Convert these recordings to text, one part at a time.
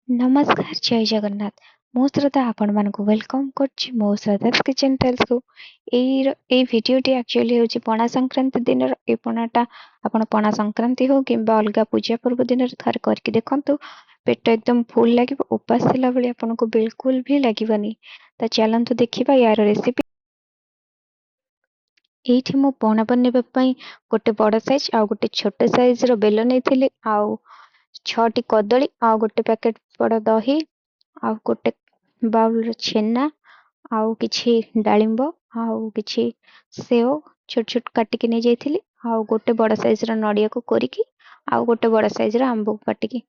ନମସ୍କାର ଜୟ ଜଗନ୍ନାଥ। ମୁଁ ଶ୍ରଦ୍ଧା ଆପଣମାନଙ୍କୁ ୱେଲକମ୍ କରୁଛି ମୋ ଶ୍ରଦ୍ଧାସ୍ କିଚେନ୍ ଟେଲ୍ସକୁ। ଏଇ ଭିଡ଼ିଓଟି ଆକ୍ଚୁଆଲି ହେଉଛି ପଣା ସଂକ୍ରାନ୍ତି ଦିନର। ଏ ପଣାଟା ଆପଣ ପଣା ସଂକ୍ରାନ୍ତି ହଉ କିମ୍ବା ଅଲଗା ପୂଜା ପର୍ବ ଦିନରେ ଥରେ କରିକି ଦେଖନ୍ତୁ। ପେଟ ଏକଦମ ଫୁଲ୍ ଲାଗିବ, ଉପାସ ଥିଲା ଭଳି ଆପଣଙ୍କୁ ବିଲକୁଲ ବି ଲାଗିବନି। ତ ଚାଲନ୍ତୁ ଦେଖିବା ୟାର ରେସିପି। ଏଇଠି ମୁଁ ପଣା ବନେଇବା ପାଇଁ ଗୋଟେ ବଡ଼ ସାଇଜ୍ ଆଉ ଗୋଟେ ଛୋଟ ସାଇଜ୍ର ବେଲ ନେଇଥିଲି, ଆଉ 6ଟି କଦଳୀ, ଆଉ ଗୋଟେ ପ୍ୟାକେଟ୍ ବଡ଼ ଦହି, ଆଉ ଗୋଟେ ବାଉଲର ଛେନା, ଆଉ କିଛି ଡାଳିମ୍ବ, ଆଉ କିଛି ସେଓ ଛୋଟ ଛୋଟ କାଟିକି ନେଇଯାଇଥିଲି, ଆଉ ଗୋଟେ ବଡ଼ ସାଇଜ୍ର ନଡ଼ିଆକୁ କୋରିକି, ଆଉ ଗୋଟେ ବଡ଼ ସାଇଜ୍ର ଆମ୍ବକୁ କାଟିକି।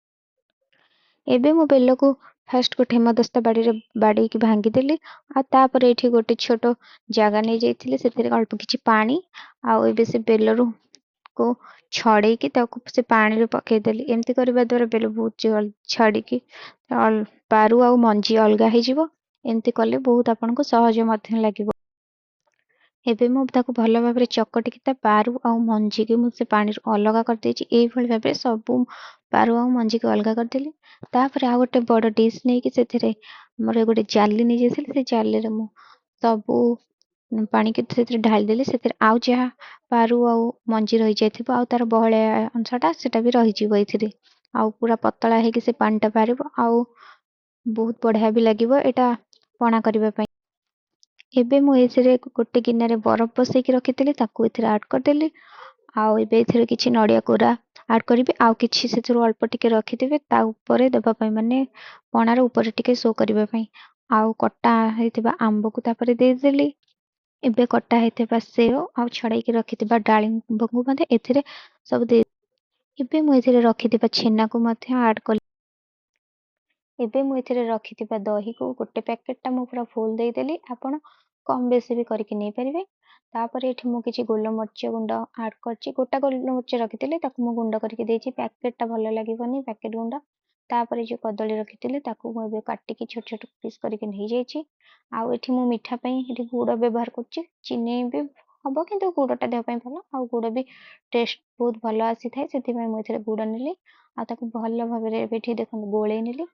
ଏବେ ମୁଁ ବେଲକୁ ଫାଷ୍ଟ ଗୋଟେ ହେମଦସ୍ତା ବାଡ଼ିରେ ବାଡ଼େଇକି ଭାଙ୍ଗିଦେଲି, ଆଉ ତାପରେ ଏଇଠି ଗୋଟେ ଛୋଟ ଜାଗା ନେଇଯାଇଥିଲି, ସେଥିରେ ଅଳ୍ପ କିଛି ପାଣି, ଆଉ ଏବେ ସେ ବେଲରୁ କୁ ଛଡ଼େଇକି ତାକୁ ସେ ପାଣିରେ ପକେଇଦେଲି। ଏମିତି କରିବା ଦ୍ୱାରା ବେଲ ବହୁତ ଛାଡ଼ିକି ପାରୁ ଆଉ ମଞ୍ଜି ଅଲଗା ହେଇଯିବ। ଏମିତି କଲେ ବହୁତ ଆପଣଙ୍କୁ ସହଜ ମଧ୍ୟ ଲାଗିବ। ଏବେ ମୁଁ ତାକୁ ଭଲ ଭାବରେ ଚକଟିକି ତା ପାରୁ ଆଉ ମଞ୍ଜିକି ମୁଁ ସେ ପାଣିରୁ ଅଲଗା କରିଦେଇଛି। ଏଇଭଳି ଭାବରେ ସବୁ ପାରୁ ଆଉ ମଞ୍ଜିକି ଅଲଗା କରିଦେଲି। ତାପରେ ଆଉ ଗୋଟେ ବଡ଼ ଡିସ୍ ନେଇକି ସେଥିରେ ଆମର ଗୋଟେ ଜାଲି ନେଇଯାଇଥିଲି। ସେ ଜାଲିରେ ମୁଁ ସବୁ ପାଣିକି ସେଥିରେ ଢାଳିଦେଲି। ସେଥିରେ ଆଉ ଯାହା ପାରୁ ଆଉ ମଞ୍ଜି ରହିଯାଇଥିବ ଆଉ ତାର ବହଳିଆ ଅଂଶଟା ସେଟା ବି ରହିଯିବ ଏଥିରେ। ଆଉ ପୁରା ପତଳା ହେଇକି ସେ ପାଣିଟା ବାହାରିବ, ଆଉ ବହୁତ ବଢ଼ିଆ ବି ଲାଗିବ ଏଇଟା ପଣା କରିବା ପାଇଁ। ଏବେ ମୁଁ ଏଥିରେ ଗୋଟେ ଗିନାରେ ବରଫ ବସେଇକି ରଖିଥିଲି, ତାକୁ ଏଥିରେ ଆଡ଼୍ କରିଦେଲି। ଆଉ ଏବେ ଏଥିରେ କିଛି ନଡ଼ିଆ କୋରା ଆଡ଼୍ କରିବି, ଆଉ କିଛି ସେଥିରୁ ଅଳ୍ପ ଟିକେ ରଖିଥିବେ ତା ଉପରେ ଦେବା ପାଇଁ, ମାନେ ପଣାର ଉପରେ ଟିକେ ଶୋ କରିବା ପାଇଁ। ଆଉ କଟା ହେଇଥିବା ଆମ୍ବକୁ ତାପରେ ଦେଇଦେଲି। ଏବେ କଟା ହେଇଥିବା ସେଓ ଆଉ ଛଡ଼େଇକି ରଖିଥିବା ଡାଳିମ୍ବକୁ ମଧ୍ୟ ଏଥିରେ ସବୁ ଦେଇ। ଏବେ ମୁଁ ଏଥିରେ ରଖିଥିବା ଛେନାକୁ ମଧ୍ୟ ଆଡ଼୍ କଲି। ଏବେ ମୁଁ ଏଥିରେ ରଖିଥିବା ଦହିକୁ ଗୋଟେ ପ୍ୟାକେଟଟା ମୁଁ ପୁରା ଫୁଲ୍ ଦେଇଦେଲି। ଆପଣ କମ୍ ବେଶୀ ବି କରିକି ନେଇପାରିବେ। ତାପରେ ଏଠି ମୁଁ କିଛି ଗୋଲମରିଚ ଗୁଣ୍ଡ ଆଡ଼୍ କରିଛି। ଗୋଟା ଗୋଲମରିଚ ରଖିଥିଲି, ତାକୁ ମୁଁ ଗୁଣ୍ଡ କରିକି ଦେଇଛି। ପ୍ୟାକେଟଟା ଭଲ ଲାଗିବନି, ପ୍ୟାକେଟ ଗୁଣ୍ଡ। ତାପରେ ଯେଉଁ କଦଳୀ ରଖିଥିଲି ତାକୁ ମୁଁ ଏବେ କାଟିକି ଛୋଟ ଛୋଟ ପିସ୍ କରିକି ନେଇଯାଇଛି। ଆଉ ଏଠି ମୁଁ ମିଠା ପାଇଁ ଏଠି ଗୁଡ଼ ବ୍ୟବହାର କରୁଛି। ଚିନି ବି ହବ, କିନ୍ତୁ ଗୁଡ଼ଟା ଦେହ ପାଇଁ ଭଲ, ଆଉ ଗୁଡ଼ ବି ଟେଷ୍ଟ ବହୁତ ଭଲ ଆସିଥାଏ। ସେଥିପାଇଁ ମୁଁ ଏଥିରେ ଗୁଡ଼ ନେଲି, ଆଉ ତାକୁ ଭଲ ଭାବରେ ଏବେ ଏଠି ଦେଖନ୍ତୁ ଗୋଳେଇ ନେଲି।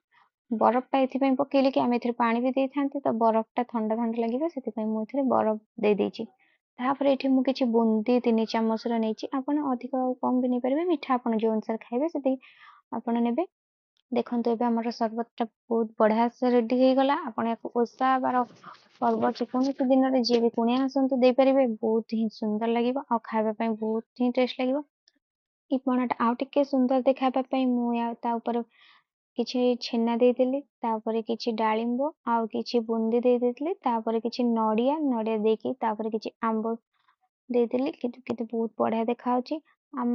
ବରଫଟା ଏଥିପାଇଁ ପକେଇଲି କି ଆମେ ଏଥିରେ ପାଣି ବି ଦେଇଥାନ୍ତେ, ତ ବରଫଟା ଥଣ୍ଡା ଥଣ୍ଡା ଲାଗିବ, ସେଥିପାଇଁ ମୁଁ ଏଥିରେ ବରଫ ଦେଇଦେଇଛି। ତାପରେ ଏଠି ମୁଁ କିଛି ବୁନ୍ଦି 3 ଚାମଚର ନେଇଛି। ଆପଣ ଅଧିକ ଆଉ କମ୍ ବି ନେଇପାରିବେ, ମିଠା ଆପଣ ଯେଉଁ ଅନୁସାରେ ଖାଇବେ ସେତିକି ଆପଣ ନେବେ। ଦେଖନ୍ତୁ ଏବେ ଆମର ସର୍ବତଟା ବହୁତ ବଢ଼ିଆ ସେ ରେଡ଼ି ହେଇଗଲା। ଆପଣ ୟାକୁ ଓଷା ବାର ପର୍ବ ଯେକୌଣସି ଦିନରେ ଯିଏ ବି କୁଣିଆ ଆସନ୍ତୁ ଦେଇପାରିବେ। ବହୁତ ହିଁ ସୁନ୍ଦର ଲାଗିବ, ଆଉ ଖାଇବା ପାଇଁ ବହୁତ ହିଁ ଟେଷ୍ଟ ଲାଗିବ। এই ପଣାଟା ଆଉ ଟିକେ ସୁନ୍ଦର ଦେଖାଇବା ପାଇଁ ମୁଁ ତା ଉପରେ କିଛି ଛେନା ଦେଇଦେଲି, ତାପରେ କିଛି ଡାଳିମ୍ବ ଆଉ କିଛି ବୁନ୍ଦି ଦେଇଦେଇଥିଲି, ତାପରେ କିଛି ନଡ଼ିଆ ଦେଇକି ତାପରେ କିଛି ଆମ୍ବ ଦେଇଦେଲି। କିନ୍ତୁ ବହୁତ ବଢ଼ିଆ ଦେଖାଯାଉଛି। ଆମ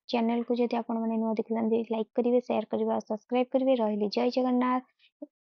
ଚ୍ୟାନେଲକୁ ଯଦି ଆପଣମାନେ ନୂଆ ଦେଖିଥାନ୍ତି ଲାଇକ୍ କରିବେ, ସେୟାର କରିବେ ଆଉ ସବସ୍କ୍ରାଇବ୍ କରିବେ। ରହିଲି, ଜୟ ଜଗନ୍ନାଥ।